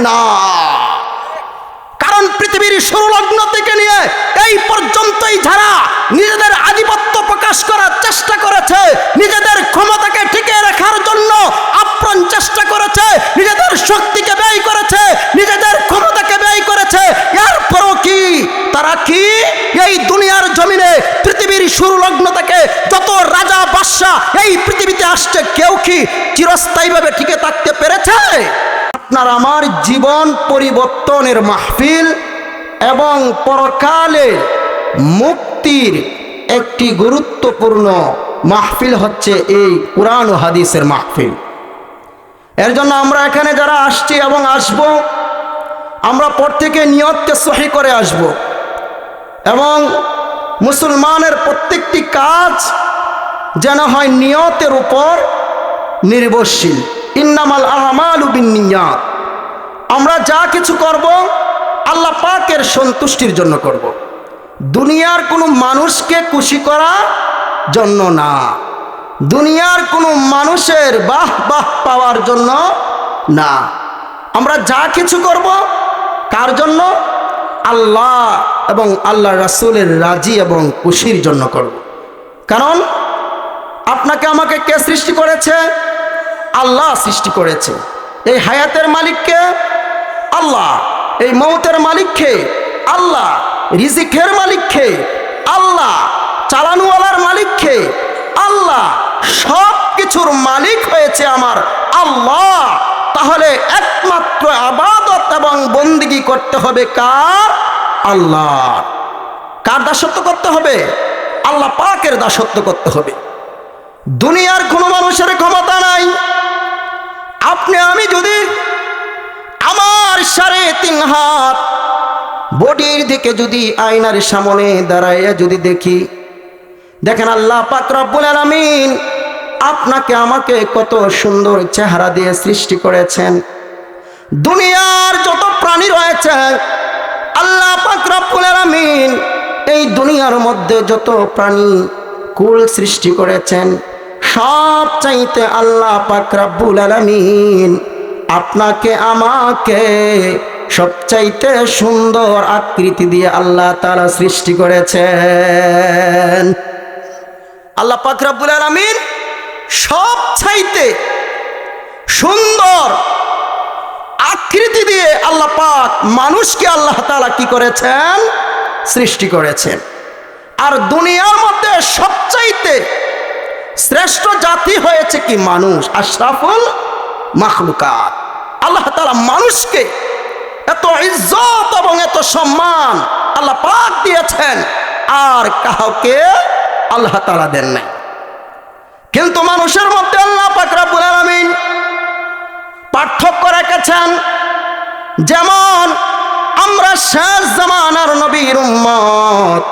না। কারণ পৃথিবীর শুরুলগ্ন থেকে নিয়ে এই পর্যন্তই যারা নিজেদের আধিপত্য প্রকাশ করার চেষ্টা করেছে, নিজেদের ক্ষমতাকে টিকিয়ে রাখার জন্য আপ্রাণ চেষ্টা করেছে, নিজেদের শক্তিকে ব্যয় করেছে, নিজেদের ক্ষমতাকে ব্যয় করেছে, এরপরও কি তারা কি এই দুনিয়ার জমিনে পৃথিবীর শুরুলগ্ন থেকে যত রাজা বাদশা এই পৃথিবীতে আসছে, কেউ কি চিরস্থায়ীভাবে টিকে থাকতে পেরেছে? আপনার আমার জীবন পরিবর্তনের মাহফিল এবং পরকালের মুক্তির একটি গুরুত্বপূর্ণ মাহফিল হচ্ছে এই কুরআন ও হাদিসের মাহফিল। এর জন্য আমরা এখানে যারা আসছি এবং আসব, আমরা প্রত্যেকে নিয়তকে সহি করে আসব এবং মুসলমানের প্রত্যেকটি কাজ যেন হয় নিয়তের উপর নির্ভরশীল। ইন্নামাল আমালু বিন্নিয়াত। আমরা যা কিছু করব আল্লাহ পাকের সন্তুষ্টির জন্য করব, দুনিয়ার কোনো মানুষকে খুশি করার জন্য না, দুনিয়ার কোনো মানুষের বাহ বাহ পাওয়ার জন্য না। আমরা যা কিছু করব কার জন্য? আল্লাহ এবং আল্লাহ রাসূলের রাজি এবং খুশির জন্য করব। কারণ আপনাকে আমাকে কে সৃষ্টি করেছে? আল্লাহ সৃষ্টি করেছে। এই হায়াতের মালিককে আল্লাহ, এই মৌতের মালিককে আল্লাহ, রিজিকের মালিককে আল্লাহ, চালানোওয়ালার মালিককে আল্লাহ, সব কিছুর মালিক হয়েছে আমার আল্লাহ। তাহলে একমাত্র ইবাদত এবং বন্দেগী করতে হবে কার? আল্লাহ। কার দাসত্ব করতে হবে? আল্লাহ পাকের দাসত্ব করতে হবে। দুনিয়ার কোনো মানুষের ক্ষমতা নাই। আপনি আমি যদি আমার 3.5 হাত বডির দিকে যদি আয়নার সামনে দাঁড়াইয়া যদি দেখি, দেখেন আল্লাহ পাক রব্বুল আলামিন আপনাকে আমাকে কত সুন্দর চেহারা দিয়ে সৃষ্টি করেছেন। দুনিয়ার যত প্রাণী রয়েছে আল্লাহ পাক রব্বুল আলামিন এই দুনিয়ার মধ্যে যত প্রাণী কুল সৃষ্টি করেছেন, সব চাইতে আল্লাহ পাক রব্বুল আলামিন আপনাকে আমাকে সবচাইতে সুন্দর আকৃতি দিয়ে আল্লাহ তাআলা সৃষ্টি করেছেন। আল্লাহ পাক রব্বুল আলামিন সব চাইতে সুন্দর আকৃতি দিয়ে আল্লাহ পাক মানুষকে আল্লাহ তাআলা কি করেছেন? সৃষ্টি করেছেন। আর দুনিয়ার মধ্যে সবচাইতে শ্রেষ্ঠ জাতি হয়েছে কি? মানুষ, আশরাফুল মাখলুকাত। আল্লাহ তাআলা মানুষকে এত ইজ্জত এবং এত সম্মান আল্লাহ পাক দিয়েছেন, আর কাউকে আল্লাহ তাআলা দেন নাই। কিন্তু মানুষের মধ্যে আল্লাহ পাক রব্বুল আলামিন পার্থক্য রেখেছেন। যেমন আমরা শেষ জামানার নবীর উম্মত,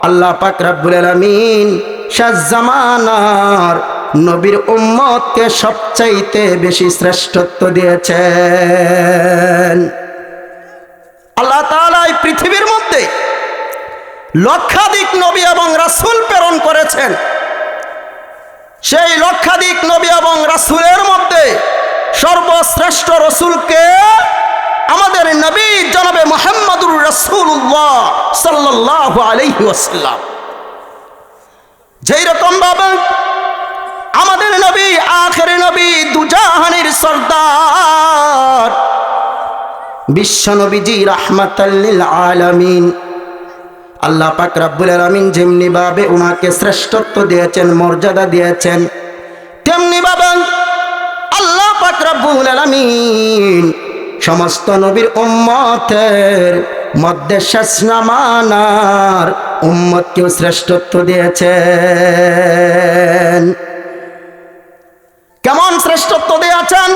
আল্লাহ পাক রব্বুল আলামিন শেষ জামানার নবীর উম্মতকে সবচাইতে বেশি শ্রেষ্ঠত্ব দিয়েছেন। আল্লাহ তাআলা এই পৃথিবীর মধ্যে লক্ষাধিক নবী এবং রাসূল প্রেরণ করেছেন। সেই লক্ষাধিক নবী এবং রাসূলের মধ্যে সর্বশ্রেষ্ঠ রাসূলকে আমাদের নবী জনাবে মুহাম্মদুর রাসূলুল্লাহ সাল্লাল্লাহু আলাইহি ওয়াসাল্লাম। যেই রকম ভাবে আমাদের নবী আখেরি নবী, দুজাহানের সরদার বিশ্ব নবীজি রাহমাতাল লিল আলামিন, আল্লাহ পাক রব্বুল আলামিন যেমনি ভাবে ওনাকে শ্রেষ্ঠত্ব দিয়েছেন, মর্যাদা দিয়েছেন, তেমনি ভাবে আল্লাহ পাক রব্বুল আলামিন সমস্ত নবীর উম্মতের মধ্যে শেষ জামানার উম্মতকেও শ্রেষ্ঠত্ব দিয়েছেন। কেমন শ্রেষ্ঠত্ব দিয়েছেন?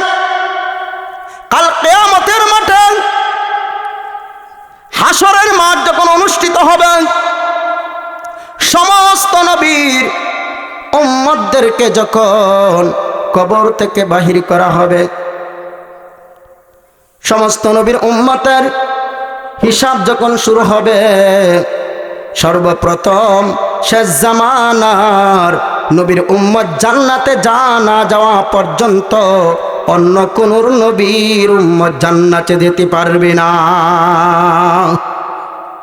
কাল কিয়ামতের মাঠে হাসরের মাঠ যখন অনুষ্ঠিত হবে, সমস্ত নবীর উম্মতদেরকে যখন কবর থেকে বাহির করা হবে, সমস্ত নবীর উম্মতের হিসাব যখন শুরু হবে, সর্বপ্রথম শেষ জামানার নবীর উম্মত জান্নাতে না যাওয়া পর্যন্ত অন্য কোন নবীর উম্মত জান্নাতে যেতে পারবে না।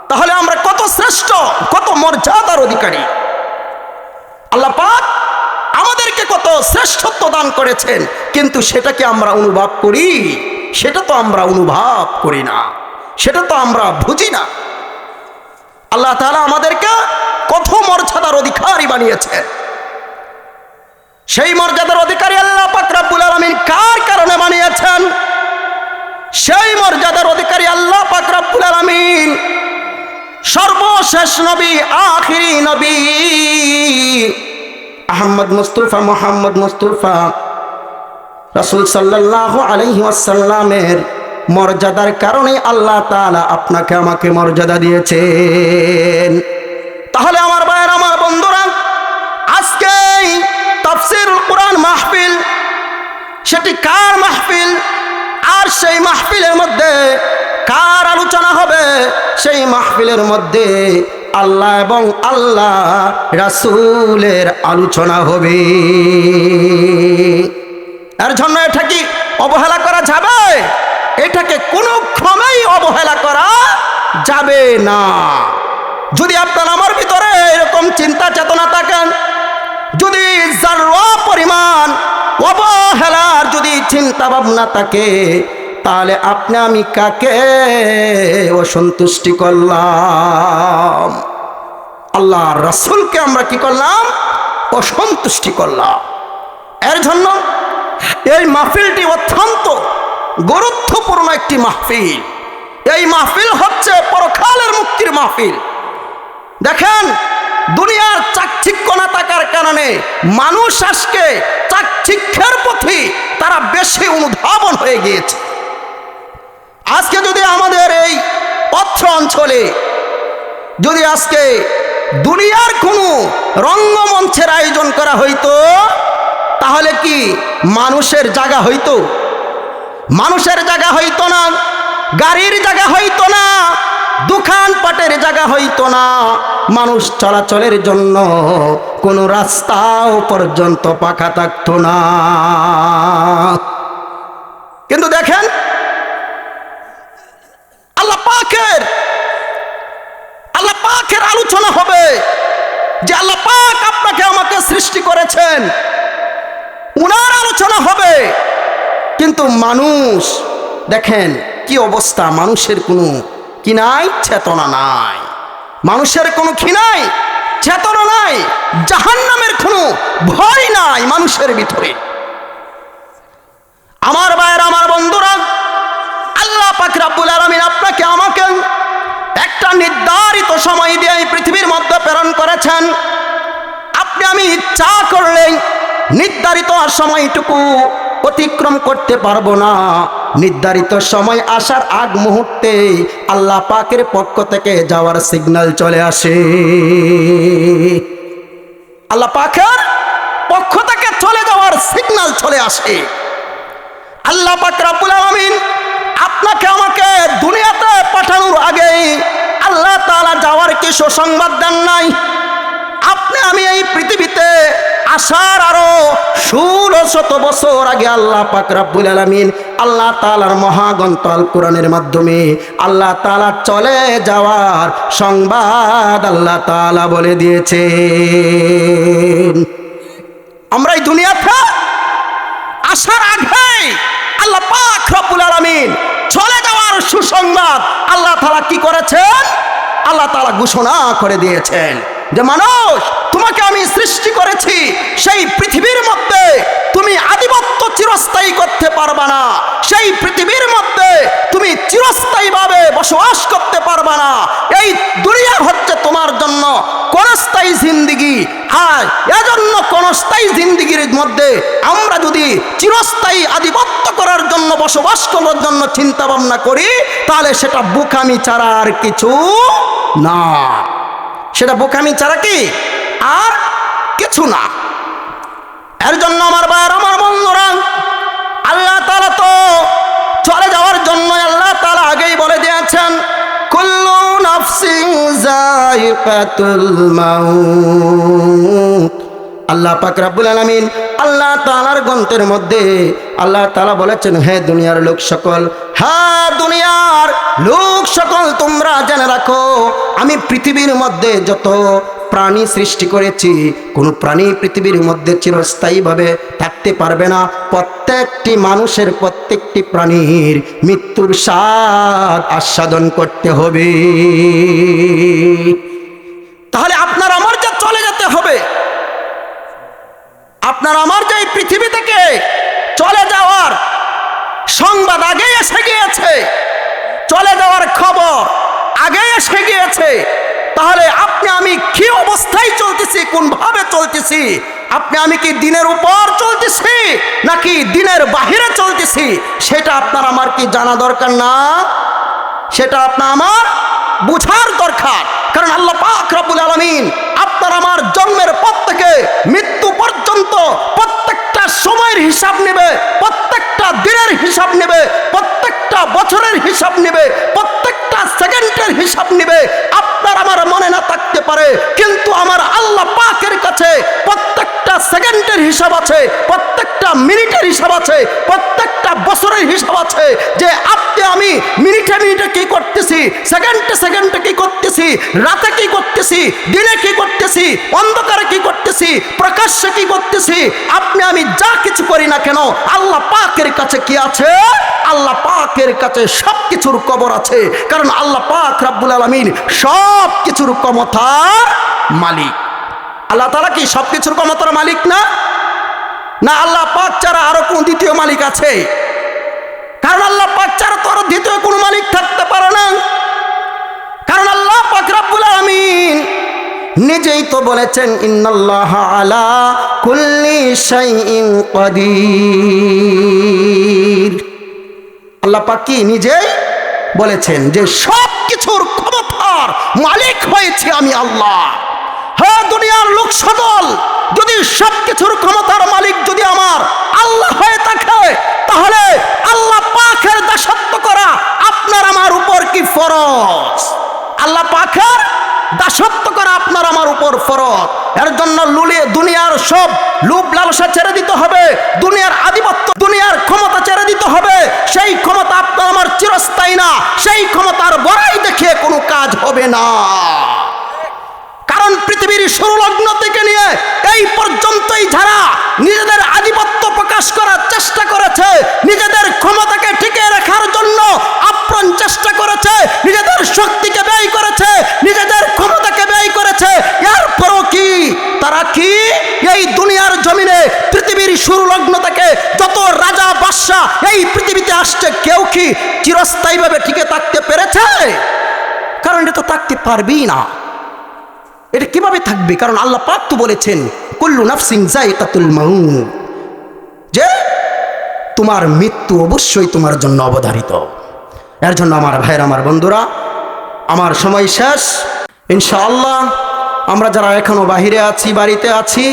তাহলে আমরা কত শ্রেষ্ঠ, কত মর্যাদার অধিকারী। আল্লাহ পাক আমাদেরকে কত শ্রেষ্ঠত্ব দান করেছেন, কিন্তু সেটাকে আমরা অনুভব করি? সেটা তো আমরা অনুভব করি না, সেটা তো আমরা বুঝি না। আল্লাহ তাআলা আমাদেরকে কত মর্যাদার অধিকারী বানিয়েছেন। সেই মর্যাদার অধিকারী আল্লাহ পাক রব্বুল আলামিন কার কারণে বানিয়েছেন? সেই মর্যাদার অধিকারী আল্লাহ পাক রব্বুল আলামিন সর্বশেষ নবী, আখিরি নবী আহমদ মুস্তাফা, মুহাম্মদ মুস্তাফা রাসূল সাল্লাল্লাহু আলাইহি ওয়াসাল্লামের মর্যাদার কারণে আল্লাহ তাআলা আপনাকে আমাকে মর্যাদা দিয়েছেন। তাহলে আমার ভাইয়েরা, আমার বন্ধুরা, আজকে তাফসীরুল কুরআন মাহফিল, সেটি কার মাহফিল? আর সেই মাহফিলের মধ্যে কার আলোচনা হবে? সেই মাহফিলের মধ্যে আল্লাহ এবং আল্লাহ রাসূলের আলোচনা হবে। এর জন্য এটা কি অবহেলা করা যাবে? এটাকে কোনো ক্রমেই অবহেলা করা যাবে না। যদি আপনার আমার ভিতরে এরকম চিন্তা চেতনা থাকেন, যদি যারা পরিমাণ অবহেলার যদি চিন্তা ভাবনা থাকে, তাহলে আপনি আমি কাকে অসন্তুষ্টি করলাম? আল্লাহ রাসূলকে আমরা কি করলাম? অসন্তুষ্টি করলাম। এর জন্য এই মাহফিলটি অত্যন্ত গুরুত্বপূর্ণ একটি মাহফিল। এই মাহফিল হচ্ছে পরকালের মুক্তির মাহফিল। দেখেন, দুনিয়ার চাকচিক্য থাকার কারণে মানুষ আজকে চাকচিক্যের প্রতি তারা বেশি অনুধাবন হয়ে গিয়েছে। আজকে যদি আমাদের এই অত্র অঞ্চলে যদি আজকে দুনিয়ার কোনো রঙ্গমঞ্চের আয়োজন করা হইতো, তাহলে কি মানুষের জায়গা হইতো? মানুষের জায়গা হইতো না, গাড়ির জায়গা হইতো না, দোকানপাটের জায়গা হইতো না, মানুষ চলাচলের জন্য কোনো রাস্তাও পর্যন্ত পাকা থাকতো না। কিন্তু দেখেন, আল্লাহ পাকের আলোচনা হবে যে আল্লাহ পাক আপনাকে আমাকে সৃষ্টি করেছেন, উনার আলোচনা হবে। কিন্তু মানুষ দেখেন কি অবস্থা, মানুষের কোনো কি নাই? চেতনা নাই। মানুষের কোনো কি নাই? চেতনা নাই। জাহান্নামের কোনো ভয় নাই মানুষের ভিতরে। আমার ভাইয়েরা, আমার বন্ধুরা, আল্লাহ পাক রব্বুল আলামিন আপনাকে আমাকে একটা নির্ধারিত সময় দিয়ে এই পৃথিবীর মধ্যে প্রেরণ করেছেন। আপনি আমি ইচ্ছা করলেই নির্ধারিত সময়টুকু অতিক্রম করতে পারবো না। নির্ধারিত সময় আসার আগ মুহূর্তে আল্লাহ পাকের পক্ষ থেকে যাওয়ার সিগন্যাল চলে আসে। আল্লাহ পাকের পক্ষ থেকে চলে যাওয়ার সিগন্যাল চলে আসে। আল্লাহ পাক রব্বুল আলামিন আপনাকে আমাকে দুনিয়াতে পাঠানোর আগে আল্লাহ তাআলা যাওয়ার কি সুসংবাদ দেন নাই? আপনি আমি এই পৃথিবীতে আসার আরো 1600 বছর আগে আল্লাহ পাক রব্বুল আলামিন আল্লাহ তাআলার মহাগ্রন্থ আল কোরআনের মাধ্যমে আল্লাহ তাআলা চলে যাওয়ার সংবাদ আল্লাহ তাআলা বলে দিয়েছেন। আমরা এই দুনিয়াতে আসার আগে আল্লাহ পাক রব্বুল আলামিন চলে যাওয়ার সুসংবাদ আল্লাহ তাআলা কি করেছেন? আল্লাহ তাআলা ঘোষণা করে দিয়েছেন যে মানুষ, তোমাকে আমি সৃষ্টি করেছি, সেই পৃথিবীর মধ্যে তুমি আধিপত্য চিরস্থায়ী করতে পারবা না। সেই পৃথিবীর মধ্যে তুমি চিরস্থায়ীভাবে বসবাস করতে পারবা না। এই দুনিয়া হচ্ছে তোমার জন্য ক্ষণস্থায়ী জিন্দেগি। আর এজন্য ক্ষণস্থায়ী জিন্দেগির মধ্যে আমরা যদি চিরস্থায়ী আধিপত্য করার জন্য, বসবাস করার জন্য চিন্তা ভাবনা করি, তাহলে সেটা বোকামি ছাড়া আর কিছু না। সেটা বোকামি ছাড়া কি আর কিছু না। এর জন্য আমার ভাইয়ের, আমার বন্ধুরা, আল্লাহ তাআলা তো চলে যাওয়ার জন্য আল্লাহ তাআলা আগেই বলে দিয়েছেন, কুল্লু নাফসিন যায়িকাতুল মাউত। আল্লাহ পাক রব্বুল আলামিন আল্লাহ তাআলার গ্রন্থের মধ্যে আল্লাহ তাআলা বলেছেন, হে দুনিয়ার লোক সকল, হ্যাঁ দুনিয়ার লোক সকল, তোমরা জেনে রাখো আমি পৃথিবীর মধ্যে যত প্রাণী সৃষ্টি করেছি, কোনো প্রাণী পৃথিবীর মধ্যে চিরস্থায়ীভাবে থাকতে পারবে না। প্রত্যেকটি মানুষের, প্রত্যেকটি প্রাণীর মৃত্যুর স্বাদ আস্বাদন করতে হবে। তাহলে আপনার আমার যা চলে যেতে হবে, আপনার আমার যে এই পৃথিবী থেকে চলে যাওয়ার সংবাদ আগে এসে গিয়েছে, চলে যাওয়ার খবর আগে এসে গিয়েছে, তাহলে আপনি আমি কি অবস্থায় চলতেছি, কোন ভাবে চলতেছি, আপনি আমি কি দিনের উপর চলতেছি নাকি দিনের বাহিরে চলতেছি, সেটা আপনার আমার কি জানা দরকার না? সেটা আপনার আমার বুঝার দরকার। কারণ আল্লাহ পাক রব্বুল আলামিন আপনার আমার জন্মের পর থেকে মৃত্যু পর্যন্ত প্রত্যেকটা সময়ের হিসাব নেবে, প্রত্যেকটা দিনের হিসাব নেবে, প্রত্যেকটা বছরের হিসাব নেবে, প্রত্যেকটা সেকেন্ডের হিসাব নেবে। আপনার আমার মনে না থাকতে পারে, কিন্তু আমার আল্লাহ পাকের কাছে প্রত্যেকটা সেকেন্ডের হিসাব আছে, প্রত্যেকটা মিনিটের হিসাব আছে, প্রত্যেকটা বছরের হিসাব আছে, যে আপনি আমি মিনিটে মিনিটে কি করতেছি, সেকেন্ডে সেকেন্ডে কি করতেছি, রাতে কি করতেছি, দিনে কি করতেছি, অন্ধকারে কি করতেছি, প্রকাশ্যে কি করতেছি, আপনি আমি যা কিছু করি না কেন আল্লাহ পাকের কাছে কি আছে? আল্লাহ পাকের কাছে সব কিছুর খবর আছে। কারণ আল্লাহ পাক রব্বুল আলামিন সব কিছুর ক্ষমতার মালিক। আল্লাহ তাআলা কি সব কিছুর ক্ষমতার মালিক না? না আল্লাহ পাক ছাড়া আরো কোন দ্বিতীয় মালিক আছে? কারণ আল্লাহ পাক ছাড়া তো আরো দ্বিতীয় কোনো মালিক থাকতে পারে না। কারণ আল্লাহ পাক রব্বুল আলামিন নিজেই তো বলেছেন, ইন্নাল্লাহা আলা কুল্লি শাইইন কাদির। আল্লাহ পাক কি নিজেই বলেছেন যে সব কিছুর ক্ষমতার মালিক হয়েছে আমি আল্লাহ। হ্যাঁ দুনিয়ার লোক সকল, যদি সব কিছুর ক্ষমতার মালিক যদি আমার আল্লাহ হয়ে থাকে, তাহলে আল্লাহ পাকের দাসত্ব করা আপনার আমার উপর কি ফরজ? আল্লাহ পাকের দাসত্ব করা আপনার আমার উপর ফরজ। এর জন্য দুনিয়ার সব লোভ লালসা ছেড়ে দিতে হবে, দুনিয়ার আধিপত্য, দুনিয়ার ক্ষমতা ছেড়ে দিতে হবে। সেই ক্ষমতা আপনার আমার চিরস্থায়ী না, সেই ক্ষমতার বড়াই দেখিয়ে কোনো কাজ হবে না। কারণ পৃথিবীর শুরু লগ্ন থেকে নিয়ে এই পর্যন্তই যারা নিজেদের আধিপত্য প্রকাশ করার চেষ্টা করেছে, নিজেদের ক্ষমতাকে টিকিয়ে রাখার জন্য আপ্রাণ চেষ্টা করেছে, নিজেদের শক্তিকে ব্যয় করেছে, নিজেদের ক্ষমতাকে ব্যয় করেছে, এরপরও কি তারা কি এই দুনিয়ার জমিনে পৃথিবীর শুরু লগ্ন থেকে যত রাজা বাদশা এই পৃথিবীতে আসছে, কেউ কি চিরস্থায়ীভাবে টিকে থাকতে পেরেছে? কারণ এটা তো থাকতে পারবেই না। এটা কিভাবে থাকবে? কারণ আল্লাহ পাক তো বলেছেন, কুল্লু নাফসিন যায়কাতুল মাউত, যে তোমার মৃত্যু অবশ্যই তোমার জন্য অবধারিত। এর জন্য আমার ভাইয়ের, আমার বন্ধুরা, আমার সময় শেষ। ইনশাআল্লাহ আমরা যারা এখনো বাহিরে আছি, বাড়িতে আছি,